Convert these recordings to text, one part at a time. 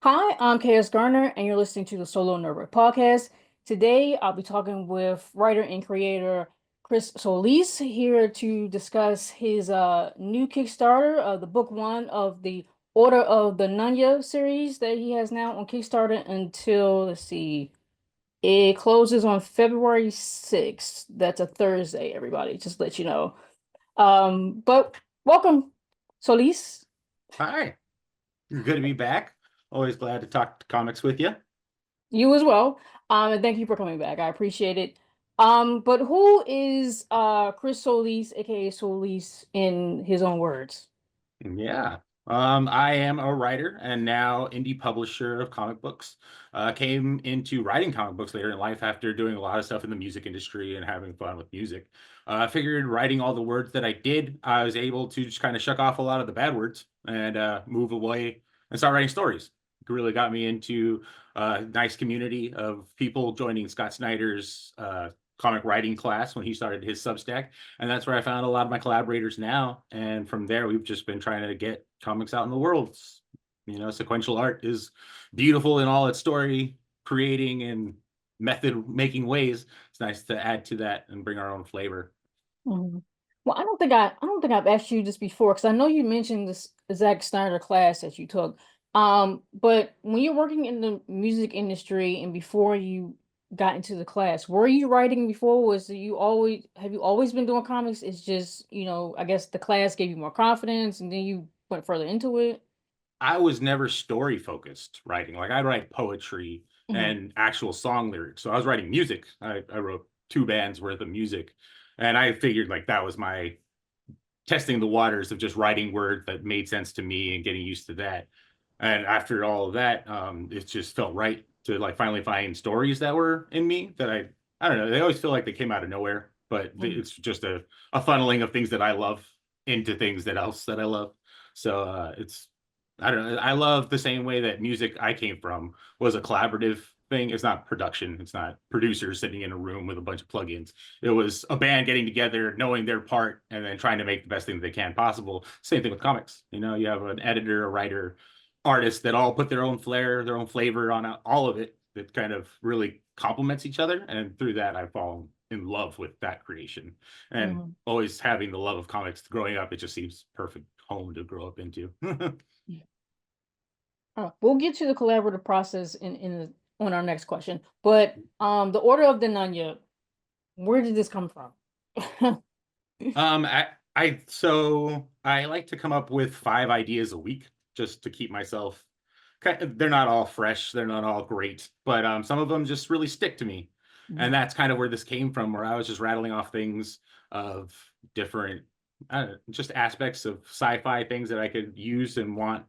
Hi, I'm KS Garner, and you're listening to the Solo Nerd Podcast. Today, I'll be talking with writer and creator Chris Solís here to discuss his new Kickstarter, the book one of the Order of the Nun-Ya series that he has now on Kickstarter until, let's see, it closes on February 6th. That's a Thursday, everybody, just to let you know. But welcome, Solís. Hi, good to be back. Always glad to talk comics with you. You as well. And thank you for coming back. I appreciate it. But who is Chris Solis, aka Solis, in his own words? Yeah. I am a writer and now indie publisher of comic books. Came into writing comic books later in life after doing a lot of stuff in the music industry and having fun with music. I figured writing all the words that I did, I was able to just kind of shuck off a lot of the bad words and move away and start writing stories. It really got me into a nice community of people joining Scott Snyder's comic writing class when he started his Substack, and that's where I found a lot of my collaborators now. And from there, we've just been trying to get comics out in the world. Sequential art is beautiful in all its story creating and method making ways. It's nice to add to that and bring our own flavor. Mhm. Well, I don't think I've asked you this before because I know you mentioned this Zack Snyder class that you took. But when you're working in the music industry and before you got into the class, were you writing before? Was you always have you always been doing comics? It's just, I guess the class gave you more confidence and then you went further into it. I was never story focused writing. Like I'd write poetry Hmm. and actual song lyrics. So I was writing music. I wrote two bands worth of music. And I figured like that was my testing the waters of just writing words that made sense to me and getting used to that. And after all of that, it just felt right to like finally find stories that were in me that I don't know. They always feel like they came out of nowhere, but it's just a funneling of things that I love into things that else that I love. So I don't know. I love the same way that music I came from was a collaborative thing. It's not production. It's not producers sitting in a room with a bunch of plugins. It was a band getting together, knowing their part, and then trying to make the best thing that they can possible. Same thing with comics. You have an editor, a writer, artists that all put their own flair, their own flavor on all of it that kind of really complements each other. And through that, I've fallen in love with that creation. And Hmm. always having the love of comics growing up, it just seems perfect home to grow up into. We'll get to the collaborative process on our next question. But the Order of the Nunya, where did this come from? I like to come up with 5 ideas a week just to keep myself. They're not all fresh, they're not all great, but some of them just really stick to me, and Mhm. that's kind of where this came from. Where I was just rattling off things of different, I don't know, just aspects of sci-fi things that I could use and want.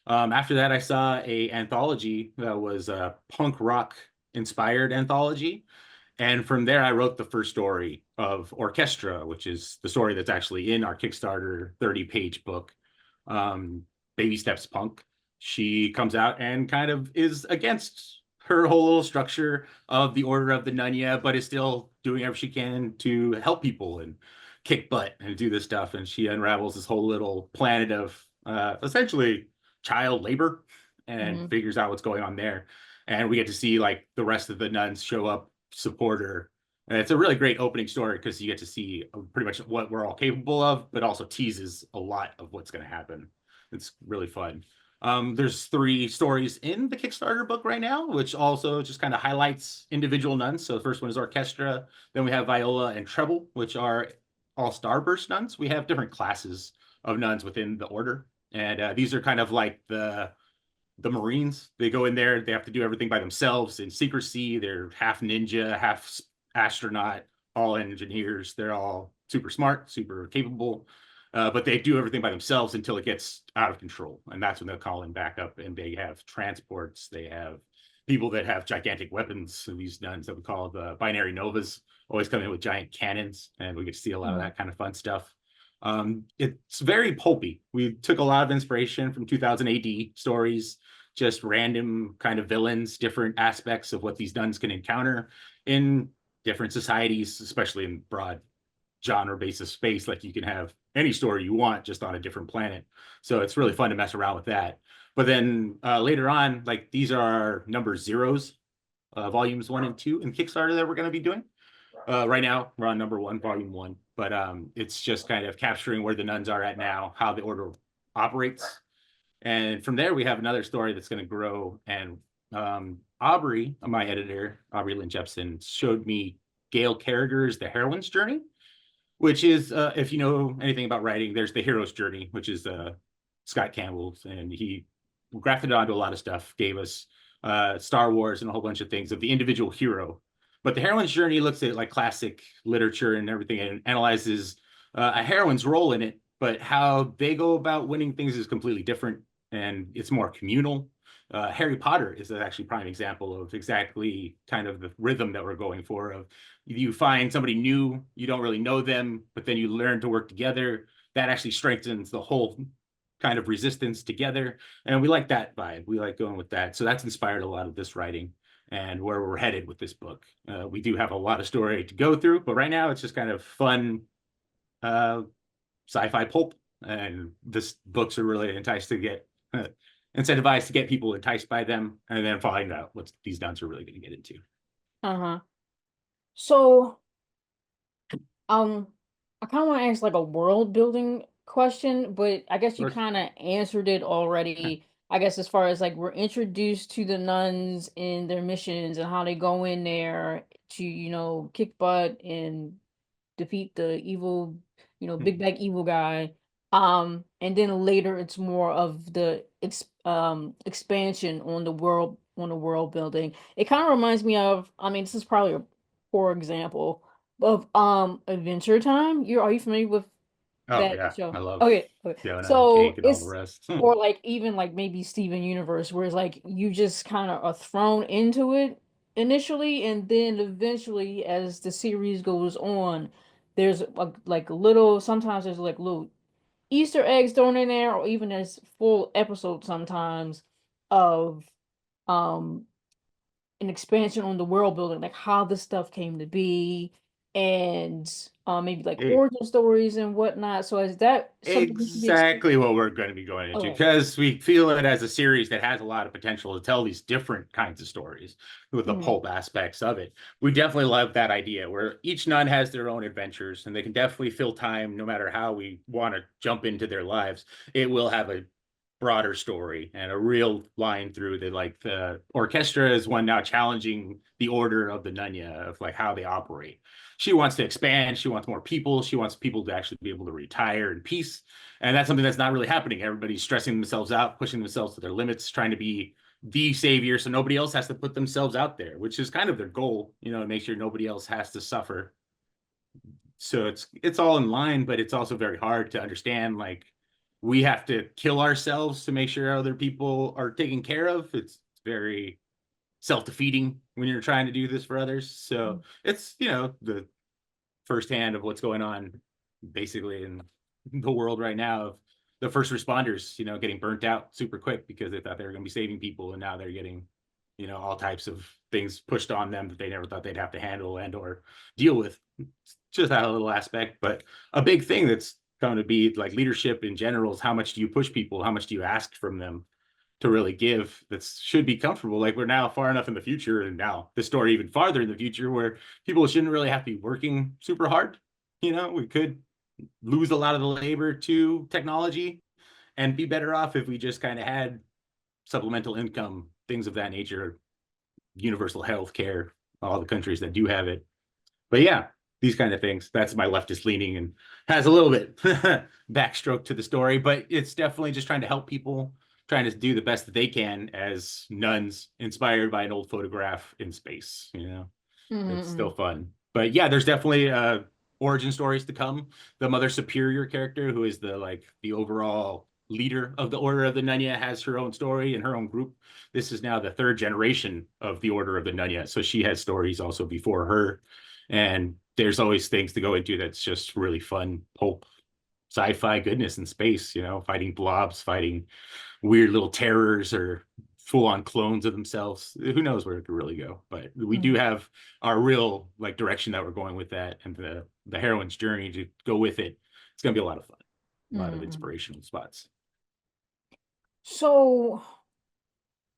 After that, I saw a anthology that was a punk rock inspired anthology, and from there, I wrote the first story of Orchestra, which is the story that's actually in our Kickstarter 30-page book, um, Baby Steps Punk. She comes out and kind of is against her whole little structure of the Order of the Nun-Ya, but is still doing everything she can to help people and kick butt and do this stuff. And she unravels this whole little planet of essentially child labor and Mhm. figures out what's going on there. And we get to see like the rest of the nuns show up, support her. And it's a really great opening story because you get to see pretty much what we're all capable of, but also teases a lot of what's going to happen. It's really fun. There's 3 stories in the Kickstarter book right now, which also just kind of highlights individual nuns. So the first one is Orchestra. Then we have Viola and Treble, which are all Starburst nuns. We have different classes of nuns within the order. And these are kind of like the Marines. They go in there, they have to do everything by themselves in secrecy. They're half ninja, half astronaut, all engineers. They're all super smart, super capable, but they do everything by themselves until it gets out of control. And that's when they'll call in backup. And they have transports, they have people that have gigantic weapons. So these nuns that we call the binary novas always come in with giant cannons, and we get to see a lot of Mhm. that kind of fun stuff. It's very pulpy. We took a lot of inspiration from 2000 AD stories, just random kind of villains, different aspects of what these nuns can encounter in different societies, especially in broad genre basis space. Like you can have any story you want, just on a different planet. So it's really fun to mess around with that. But then later on, like these are our number zeros, volumes 1 and 2 in Kickstarter that we're going to be doing. Right now, we're on number 1, volume 1, but it's just kind of capturing where the nuns are at now, how the order operates. And from there, we have another story that's going to grow. And Aubrey, my editor, Aubrey Lynn Jeppson, showed me Gail Carriger's The Heroine's Journey, which is, if you know anything about writing, there's The Hero's Journey, which is Scott Campbell's, and he grafted it onto a lot of stuff, gave us Star Wars and a whole bunch of things of the individual hero. But The Heroine's Journey looks at like classic literature and everything and analyzes a heroine's role in it, but how they go about winning things is completely different, and it's more communal. Harry Potter is actually a prime example of exactly kind of the rhythm that we're going for. Of you find somebody new, you don't really know them, but then you learn to work together. That actually strengthens the whole kind of resistance together. And we like that vibe. We like going with that. So that's inspired a lot of this writing and where we're headed with this book. We do have a lot of story to go through, but right now it's just kind of fun sci-fi pulp. And this books are really enticed to get incentivized to get people enticed by them, and then find out what these nuns are really going to get into. So I kind of want to ask like a world building question, but I guess you kind of answered it already. I guess as far as like we're introduced to the nuns and their missions and how they go in there to, you know, kick butt and defeat the evil, you know, big bag evil guy. And then later it's more of the expansion on the world building. It kind of reminds me of, I mean, this is probably a poor example of Adventure Time. Are you familiar with Oh that yeah, show? I love Okay. Jonah, So Jake, and all the it's, rest. or like even like maybe Steven Universe, where it's like you just kind of are thrown into it initially, and then eventually as the series goes on, there's like little, sometimes there's like little Easter eggs thrown in there, or even as full episodes sometimes of um an expansion on the world building, like how this stuff came to be, and maybe like origin stories and whatnot. So is that something we can be expecting? Exactly what we're going to be going into, Okay. because we feel it as a series that has a lot of potential to tell these different kinds of stories with the Mhm. pulp aspects of it. We definitely love that idea where each nun has their own adventures, and they can definitely fill time no matter how we want to jump into their lives. It will have a broader story and a real line through the, like, the orchestra is one now challenging the order of the Nun-Ya, of like how they operate. She wants to expand, she wants more people, she wants people to actually be able to retire in peace, and that's something that's not really happening. Everybody's stressing themselves out, pushing themselves to their limits, trying to be the savior so nobody else has to put themselves out there, which is kind of their goal, you know, to make sure nobody else has to suffer. So it's all in line, but it's also very hard to understand, like, we have to kill ourselves to make sure other people are taken care of. It's very self-defeating when you're trying to do this for others. So it's, you know, the firsthand of what's going on basically in the world right now, of the first responders, you know, getting burnt out super quick because they thought they were going to be saving people, and now they're getting, you know, all types of things pushed on them that they never thought they'd have to handle and or deal with. It's just that little aspect. But a big thing that's going to be like leadership in general is how much do you push people, how much do you ask from them to really give, that should be comfortable. Like, we're now far enough in the future, and now the story even farther in the future, where people shouldn't really have to be working super hard. You know, we could lose a lot of the labor to technology and be better off if we just kind of had supplemental income, things of that nature, universal health care, all the countries that do have it. But yeah, these kind of things. That's my leftist leaning and has a little bit backstroke to the story, but it's definitely just trying to help people, trying to do the best that they can as nuns inspired by an old photograph in space. You know, it's still fun. But yeah, there's definitely origin stories to come. The Mother Superior character, who is the, like, the overall leader of the Order of the Nun-Ya, has her own story and her own group. This is now the third generation of the Order of the Nun-Ya, so she has stories also before her. And there's always things to go into that's just really fun pulp sci-fi goodness in space, you know, fighting blobs, fighting weird little terrors or full-on clones of themselves. Who knows where it could really go? But we do have our real, like, direction that we're going with that, and the heroine's journey to go with it. it's gonna be a lot of fun, a lot of Mm. inspirational spots. So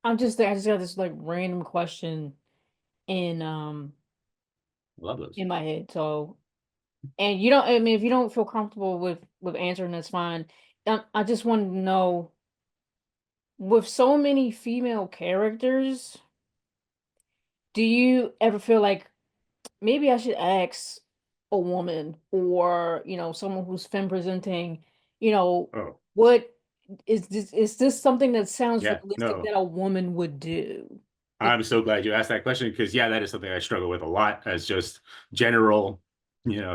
I just got this like random question in I love those. in my head. So, and you don't, I mean, if you don't feel comfortable with answering, that's fine. I just wanted to know, with so many female characters, do you ever feel like maybe I should ask a woman or, someone who's femme presenting, you know, Oh, what is this something that sounds yeah, realistic no, that a woman would do? Like, I'm so glad you asked that question because yeah, that is something I struggle with a lot as just general,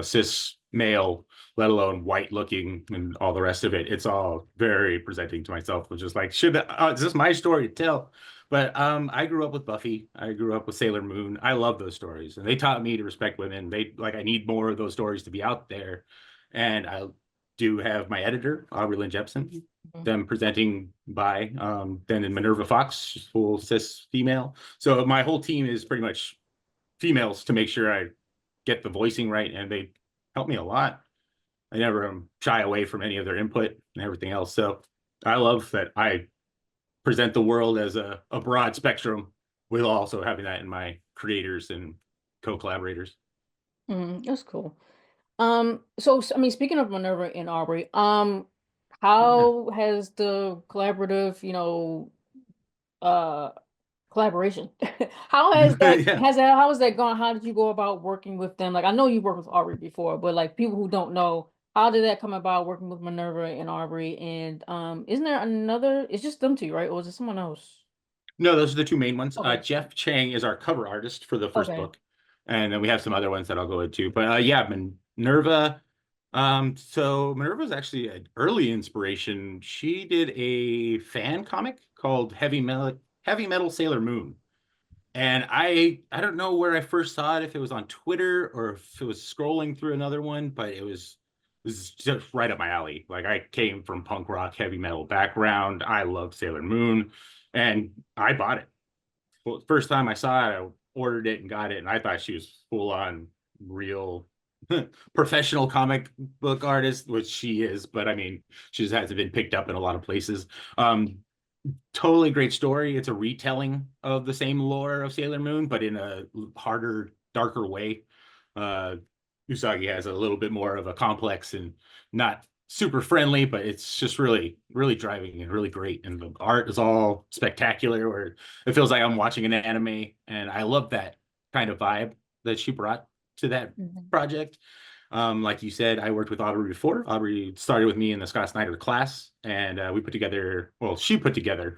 cis male, let alone white looking and all the rest of it. It's all very presenting to myself, which is like, is this my story to tell? But I grew up with Buffy. I grew up with Sailor Moon. I love those stories, and they taught me to respect women. I need more of those stories to be out there, and I do have my editor, Aubrey Jeppson, Mhm. them presenting by then in Minerva Fox, full cis female. So my whole team is pretty much females to make sure I get the voicing right, and they help me a lot. I never shy away from any of their input and everything else. So I love that I present the world as a broad spectrum with also having that in my creators and co-collaborators. That's cool. I mean, speaking of Minerva and Aubrey, Yeah. how has the collaborative, uh collaboration. Yeah. How has that gone? How did you go about working with them? Like I know you worked with Aubrey before, but like people who don't know, how did that come about working with Minerva and Aubrey? And isn't there another, it's just them two, right? Or is it someone else? No, those are the two main ones. Okay. Jeff Chang is our cover artist for the first Okay. book, and then we have some other ones that I'll go into. But yeah, Minerva. So Minerva is actually an early inspiration. She did a fan comic called Heavy Metal Sailor Moon, and I don't know where I first saw it, if it was on Twitter or if it was scrolling through another one, but it was just right up my alley. Like I came from punk rock, heavy metal background. I loved Sailor Moon, and I bought it. Well, first time I saw it, I ordered it and got it, and I thought she was full on real professional comic book artist, which she is, but I mean, she just hasn't been picked up in a lot of places. Um, Totally great story. It's a retelling of the same lore of Sailor Moon, but in a harder, darker way. Uh, Usagi has a little bit more of a complex and not super friendly, but it's just really, really driving and really great. And the art is all spectacular, where it feels like I'm watching an anime. And I love that kind of vibe that she brought to that Mhm. project. Like you said, I worked with Aubrey before. Aubrey started with me in the Scott Snyder class, and we put together, well, she put together,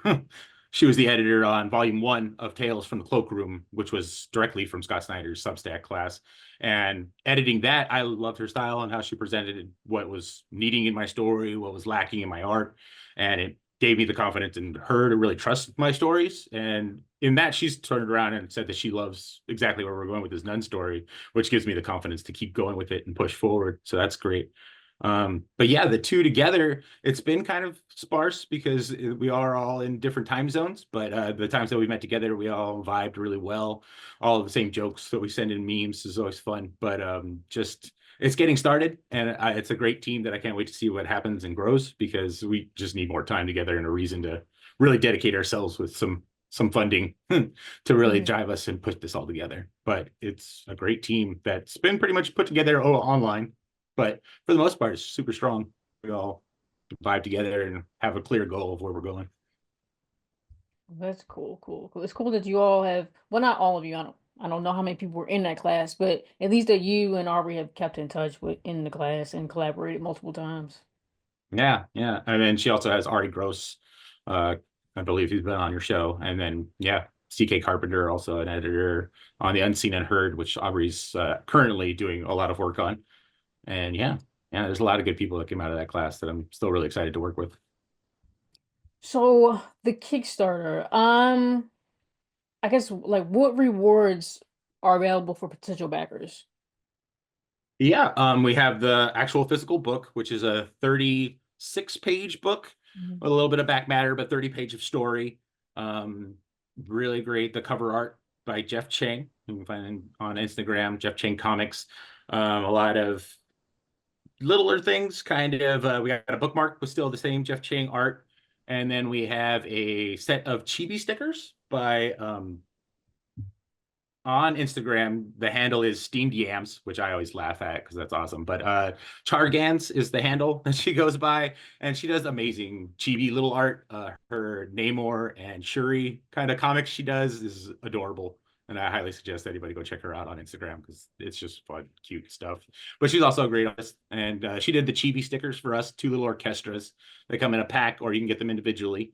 she was the editor on volume 1 of Tales from the Cloakroom, which was directly from Scott Snyder's Substack class. And editing that, I loved her style and how she presented what was needing in my story, what was lacking in my art. And it gave me the confidence in her to really trust my stories. And in that, she's turned around and said that she loves exactly where we're going with this nun story, which gives me the confidence to keep going with it and push forward. So that's great. But yeah, the two together, it's been kind of sparse because we are all in different time zones. But the times that we met together, we all vibed really well. All of the same jokes that we send in memes is always fun. But just it's getting started, and it's a great team that I can't wait to see what happens and grows, because we just need more time together and a reason to really dedicate ourselves with some funding to really Mhm. drive us and put this all together. But it's a great team that's been pretty much put together online, but for the most part, it's super strong. We all vibe together and have a clear goal of where we're going. That's cool, cool, cool. It's cool that you all have, well, not all of you. I don't know how many people were in that class, but at least that you and Aubrey have kept in touch with in the class and collaborated multiple times. Yeah, yeah. And then she also has Ari Gross. Uh, I believe he's been on your show. And then yeah, CK Carpenter, also an editor on the Unseen and Heard, which Aubrey's currently doing a lot of work on. And yeah, yeah, there's a lot of good people that came out of that class that I'm still really excited to work with. So the Kickstarter, I guess like what rewards are available for potential backers? Yeah, we have the actual physical book, which is a 36-page book Mhm. with a little bit of back matter, but 30 page of story. Um, Really great. The cover art by Jeff Chang, you can find on Instagram, Jeff Chang Comics. A lot of littler things, kind of. We got a bookmark with still the same Jeff Chang art, and then we have a set of chibi stickers by on Instagram. The handle is Steamed Yams, which I always laugh at because that's awesome. But Chargans is the handle that she goes by, and she does amazing chibi little art. Her Namor and Shuri kind of comics she does is adorable. And I highly suggest anybody go check her out on Instagram because it's just fun, cute stuff. But she's also a great artist. And she did the chibi stickers for us, 2 little orchestras. They come in a pack, or you can get them individually.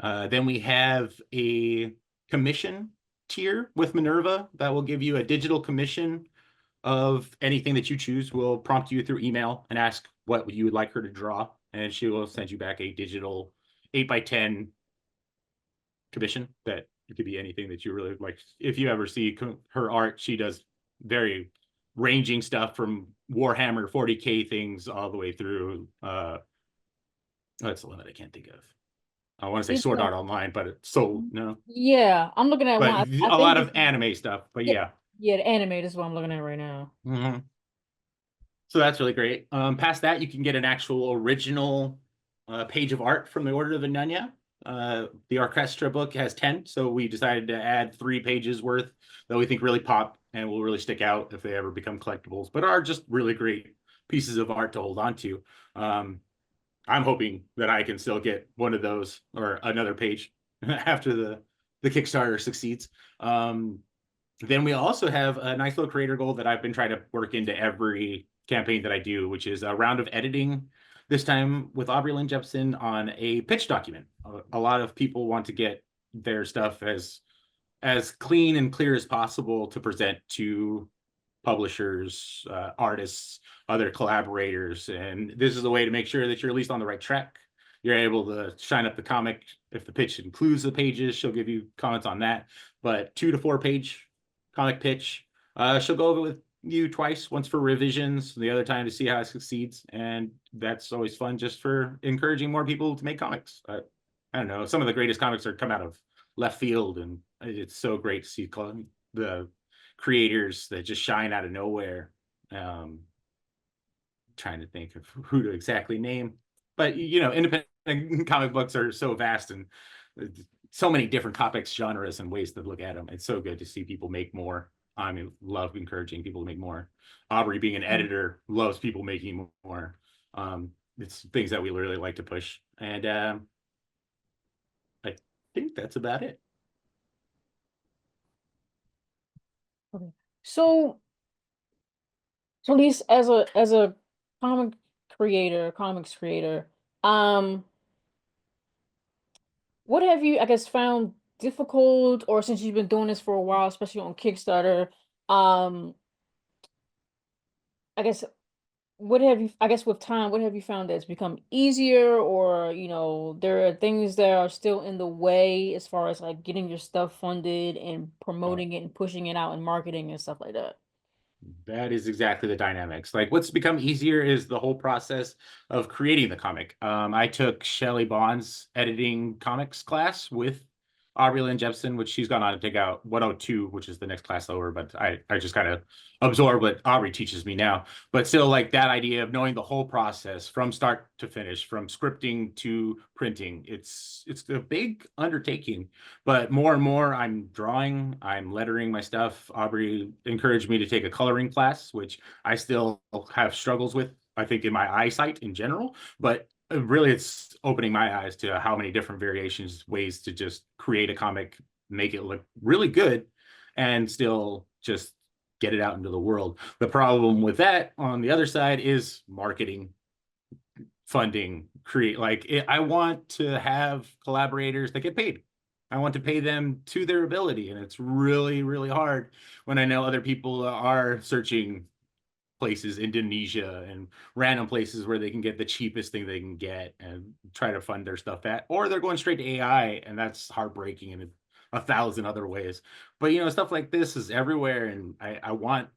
Then we have a commission tier with Minerva that will give you a digital commission of anything that you choose. Will prompt you through email and ask what you would like her to draw, and she will send you back a digital 8x10 commission that it could be anything that you really like. If you ever see her art, she does very ranging stuff from Warhammer 40K things all the way through that's the one that I can't think of. I want to say It's Sword Art Online, but it's so no. yeah, I'm looking at But one. I a think lot of it's anime stuff. But yeah, yeah. yeah, the anime is what I'm looking at right now. Mm-hmm. So that's really great. Past that, you can get an actual original page of art from the Order of the Nun-Ya. The orchestra book has 10, so we decided to add 3 pages worth that we think really pop and will really stick out if they ever become collectibles, but are just really great pieces of art to hold on to. I'm hoping that I can still get one of those or another page after the Kickstarter succeeds. Then we also have a nice little creator goal that I've been trying to work into every campaign that I do, which is a round of editing, this time with Aubrey Lynn Jeppson on a pitch document. A lot of people want to get their stuff as clean and clear as possible to present to publishers, artists, other collaborators. And this is a way to make sure that you're at least on the right track. You're able to shine up the comic. If the pitch includes the pages, she'll give you comments on that. But 2 to 4 page comic pitch. She'll go over with you twice, once for revisions, the other time to see how it succeeds. And that's always fun just for encouraging more people to make comics. I don't know. Some of the greatest comics are come out of left field, and it's so great to see the creators that just shine out of nowhere. Trying to think of who to exactly name, but independent comic books are so vast and so many different topics, genres, and ways to look at them. It's so good to see people make more. I mean, love encouraging people to make more. Aubrey, being an editor, loves people making more. It's things that we really like to push, and I think that's about it. Okay. So at least as a comics creator, what have you, I guess, found difficult, or since you've been doing this for a while, especially on Kickstarter, I guess I guess with time, what have you found that's become easier, or, there are things that are still in the way as far as like getting your stuff funded and promoting it and pushing it out and marketing and stuff like that? That is exactly the dynamics. Like what's become easier is the whole process of creating the comic. I took Shelley Bond's editing comics class with Aubrey Lynn Jeppson, which she's gone on to take out 102, which is the next class over. But I just kind of absorb what Aubrey teaches me now. But still, like that idea of knowing the whole process from start to finish, from scripting to printing, it's a big undertaking. But more and more, I'm drawing, I'm lettering my stuff. Aubrey encouraged me to take a coloring class, which I still have struggles with, I think, in my eyesight in general. But really, it's opening my eyes to how many different variations, ways to just create a comic, make it look really good, and still just get it out into the world. The problem with that on the other side is marketing, funding, I want to have collaborators that get paid. I want to pay them to their ability, and it's really, really hard when I know other people are searching places, Indonesia and random places where they can get the cheapest thing they can get and try to fund their stuff at, or they're going straight to AI, and that's heartbreaking in 1,000 other ways. But stuff like this is everywhere, and I want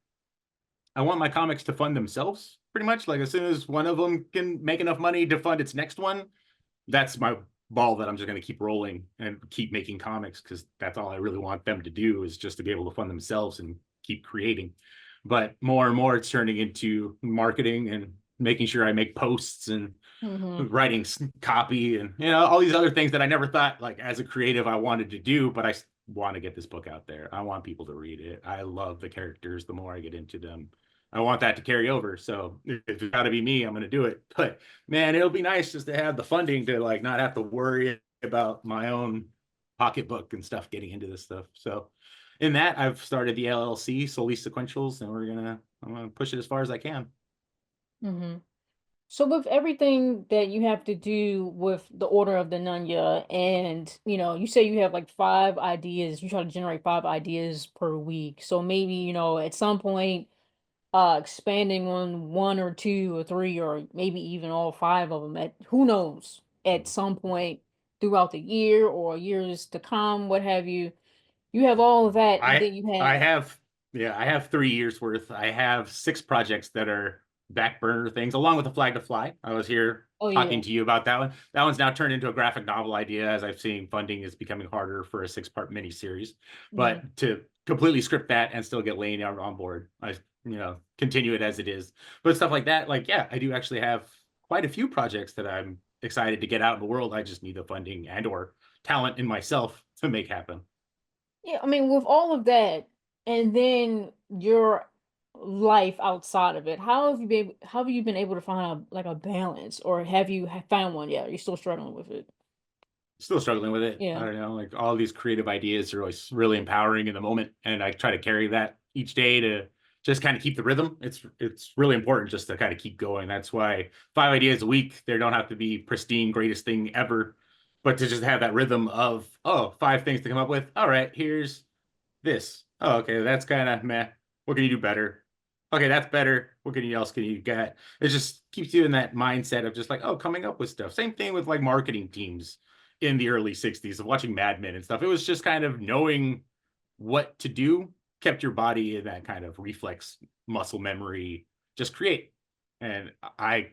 my comics to fund themselves pretty much. Like as soon as one of them can make enough money to fund its next one, that's my ball that I'm just going to keep rolling and keep making comics, because that's all I really want them to do, is just to be able to fund themselves and keep creating. But more and more, it's turning into marketing and making sure I make posts and Mm-hmm. writing copy and all these other things that I never thought like as a creative I wanted to do, but I want to get this book out there. I want people to read it. I love the characters. The more I get into them, I want that to carry over. So if it's got to be me, I'm going to do it. But man, it'll be nice just to have the funding to like not have to worry about my own pocketbook and stuff getting into this stuff. So in that, I've started the LLC, Solís Sequentials, and I'm gonna push it as far as I can. Mm-hmm. So with everything that you have to do with the Order of the Nun-Ya, and you say you have like 5 ideas, you try to generate 5 ideas per week. So maybe, at some point, expanding on 1 or 2 or 3, or maybe even all 5 of them, at who knows, at some point throughout the year or years to come, what have you. You have all of that, and I then you I have. have I have 3 years worth. I have 6 projects that are back burner things, along with the Flag to Fly. I was here Oh yeah. talking to you about that one. That one's now turned into a graphic novel idea, as I've seen funding is becoming harder for a 6-part miniseries. Mhm. But to completely script that and still get Lane on board, I continue it as it is. But stuff like that, like I do actually have quite a few projects that I'm excited to get out in the world. I just need the funding and or talent in myself to make happen. Yeah, I mean, with all of that, and then your life outside of it, how have you been able to find a balance, or have you found one yet? Are you still struggling with it? Still struggling with it. I Yeah. don't know. Like all these creative ideas are always really empowering in the moment, and I try to carry that each day to just kind of keep the rhythm. It's really important just to kind of keep going. That's why 5 ideas a week. They don't have to be pristine, greatest thing ever, but to just have that rhythm of 5 things to come up with. All right, here's this. Oh, okay, that's kind of meh. What can you do better? Okay, that's better. What else can you get? It just keeps you in that mindset of just like, coming up with stuff. Same thing with like marketing teams in the early 60s of watching Mad Men and stuff. It was just kind of knowing what to do, kept your body in that kind of reflex muscle memory, just create. And I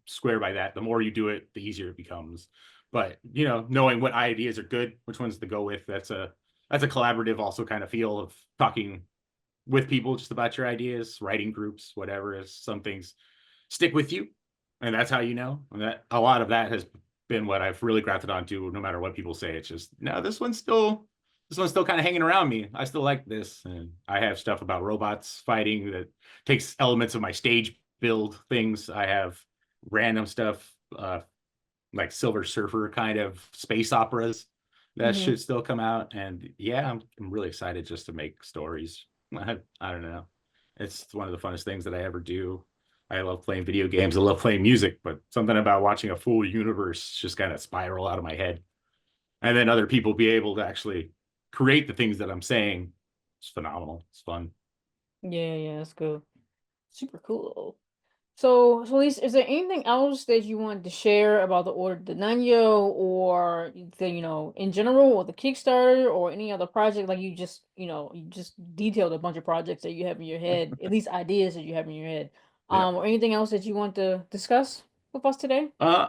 swear by that. The more you do it, the easier it becomes. But knowing what ideas are good, which ones to go with, that's a collaborative also kind of feel of talking with people just about your ideas, writing groups, whatever. Is some things stick with you, and that's how and that a lot of that has been what I've really grafted onto. No matter what people say, it's just no, this one's still kind of hanging around me. I still like this, and I have stuff about robots fighting that takes elements of my stage build things. I have random stuff like Silver Surfer kind of space operas that Hmm. should still come out. And I'm really excited just to make stories. I don't know. It's one of the funnest things that I ever do. I love playing video games. I love playing music, but something about watching a full universe just kind of spiral out of my head. And then other people be able to actually create the things that I'm saying. It's phenomenal. It's fun. Yeah, yeah, that's good. Super cool. So Lisa, is there anything else that you wanted to share about the Order of the Nun-Ya, or in general, or the Kickstarter, or any other project? Like you just detailed a bunch of projects that you have in your head, at least ideas that you have in your head. Yeah. Or anything else that you want to discuss with us today? Uh,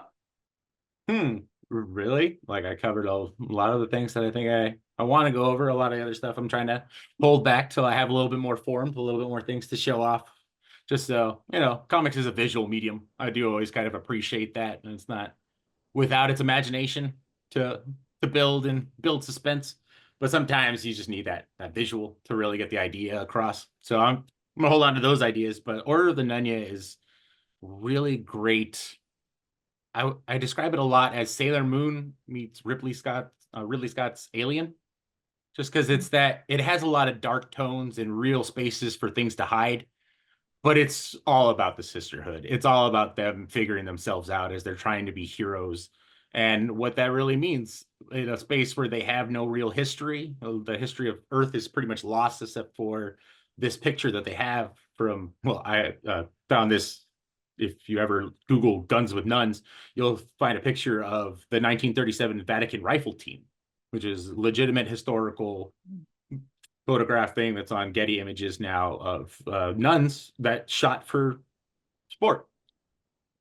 really? Like I covered a lot of the things that I think I want to go over. A lot of the other stuff I'm trying to hold back till I have a little bit more form, a little bit more things to show off. Just so, comics is a visual medium. I do always kind of appreciate that. And it's not without its imagination to build suspense. But sometimes you just need that visual to really get the idea across. So I'm gonna hold on to those ideas. But Order of the Nun-Ya is really great. I describe it a lot as Sailor Moon meets Ridley Scott's Alien, just because it has a lot of dark tones and real spaces for things to hide, but it's all about the sisterhood. It's all about them figuring themselves out as they're trying to be heroes, and what that really means in a space where they have no real history. The history of Earth is pretty much lost, except for this picture that they have from. Well, I found this. If you ever Google guns with nuns, you'll find a picture of the 1937 Vatican rifle team, which is legitimate historical photograph thing that's on Getty Images now of nuns that shot for sport.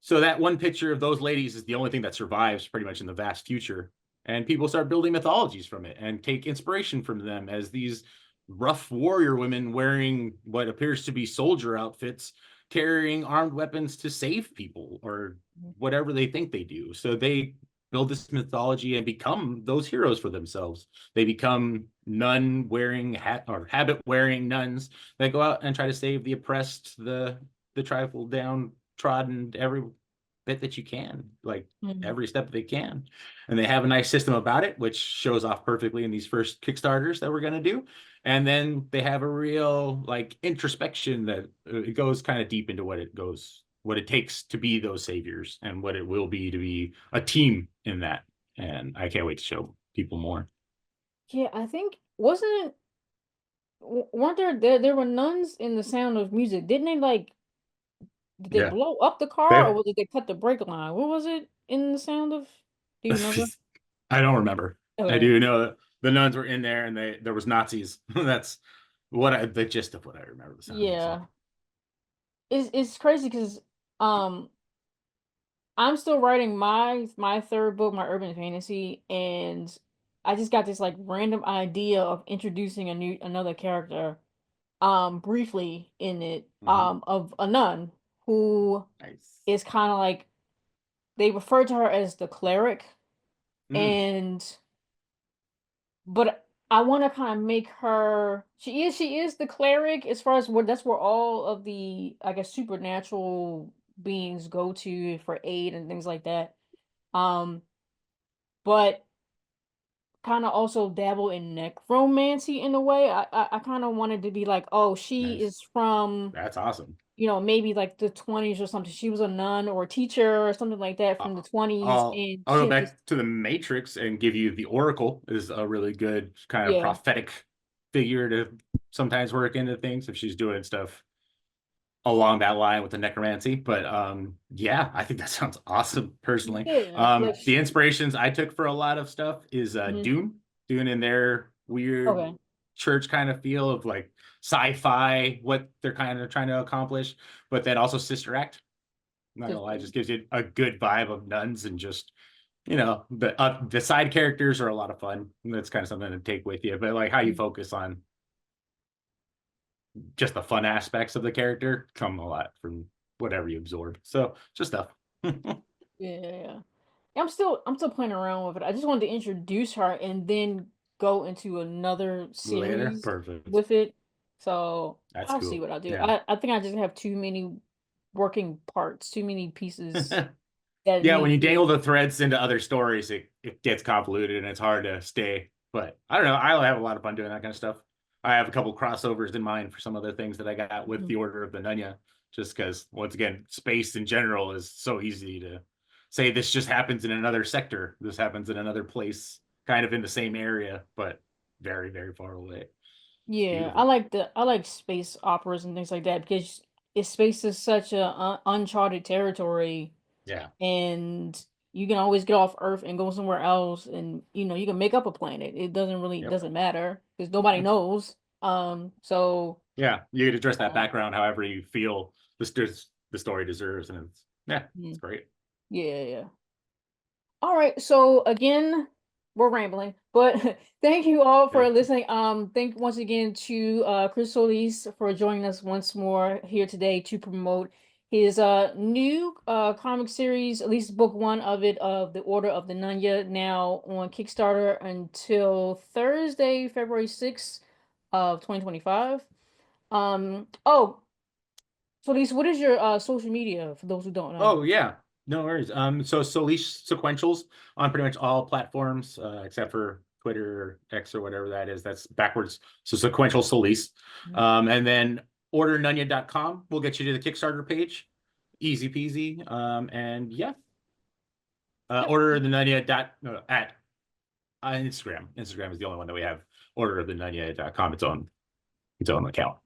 So that one picture of those ladies is the only thing that survives pretty much in the vast future. And people start building mythologies from it and take inspiration from them as these rough warrior women wearing what appears to be soldier outfits carrying armed weapons to save people or whatever they think they do. So they build this mythology and become those heroes for themselves. They become nun wearing habit wearing nuns that go out and try to save the oppressed, the trifle downtrodden, every bit that you can, like every step they can. And they have a nice system about it, which shows off perfectly in these first Kickstarters that we're going to do. And then they have a real like introspection that it goes kind of deep into what it takes to be those saviors and what it will be to be a team in that. And I can't wait to show people more. Yeah, I think weren't there were nuns in The Sound of Music? Didn't they like did they Yeah. blow up the car They or did they cut the brake line? What was it in The Sound of? Do you remember? I don't remember. I Okay. do know the nuns were in there and there was Nazis. That's the gist of what I remember the Sound of Music. Yeah. It's crazy because um I'm still writing my third book, my urban fantasy, and I just got this like random idea of introducing another character briefly in it of a nun who Nice. is kind of like they refer to her as the cleric Mm. and but I want to kind of make her she is the cleric as far as that's where all of the I guess supernatural beings go to for aid and things like that. Um but kind of also dabble in necromancy in a way. I kind of wanted to be like, oh, she Nice. is from, That's awesome. maybe like the 20s or something. She was a nun or a teacher or something like that from the 20s, and I'll she go had this. back to the Matrix and give you the Oracle is a really good kind of Yeah, prophetic figure to sometimes work into things if she's doing stuff along that line with the necromancy. But yeah, I think that sounds awesome personally. yeah, like The inspirations I took for a lot of stuff is mhm. Dune in their weird Okay, church kind of feel of like sci-fi, what they're kind of trying to accomplish, but then also Sister Act. I'm not gonna lie, sister. just gives you a good vibe of nuns and just the side characters are a lot of fun. That's kind of something to take with you, but like how you Mhm. focus on just the fun aspects of the character come a lot from whatever you absorb. So just stuff. Yeah. I'm still playing around with it. I just wanted to introduce her and then go into another Later, series perfect. with it. So That's I'll see cool. what I do. Yeah. I think I just have too many working parts, too many pieces that Yeah, when need you to be. dangle the threads into other stories, it gets convoluted and it's hard to stay. But I don't know. I have a lot of fun doing that kind of stuff. I have a couple crossovers in mind for some other things that I got with the Order of the Nun-Ya, just because once again, space in general is so easy to say this just happens in another sector. This happens in another place, kind of in the same area, but very, very far away. It's Yeah, beautiful. I like space operas and things like that because space is such a uncharted territory, Yeah. and you can always get off Earth and go somewhere else, and you can make up a planet. It Yep. doesn't matter because nobody knows. So Yeah, you could address that um, background however you feel the story deserves, and it's mm, great. yeah, yeah. All right. So again, we're rambling, but thank you all for Yeah. listening. Thank once again to Chris Solis for joining us once more here today to promote his new comic series, at least book one of it, of the Order of the Nun-Ya, now on Kickstarter until Thursday, February 6th of 2025. Oh, Solis, what is your social media for those who don't know? Oh yeah, no worries. So Solís sequentials on pretty much all platforms except for Twitter or X or whatever that is. That's backwards. So sequential Solís. And then ordernunya.com will get you to the Kickstarter page. Easy peasy. And yeah, Yep. order of the Nunya dot no, at Instagram. Instagram is the only one that we have. Order of the Nunya.com. Its own account.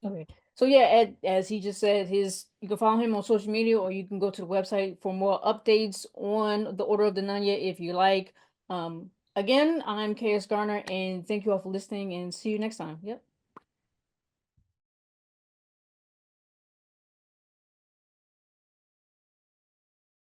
Okay. So yeah, as he just said, you can follow him on social media, or you can go to the website for more updates on the Order of the Nun-Ya if you like. Again, I'm KS Garner, and thank you all for listening, and see you next time. Yep.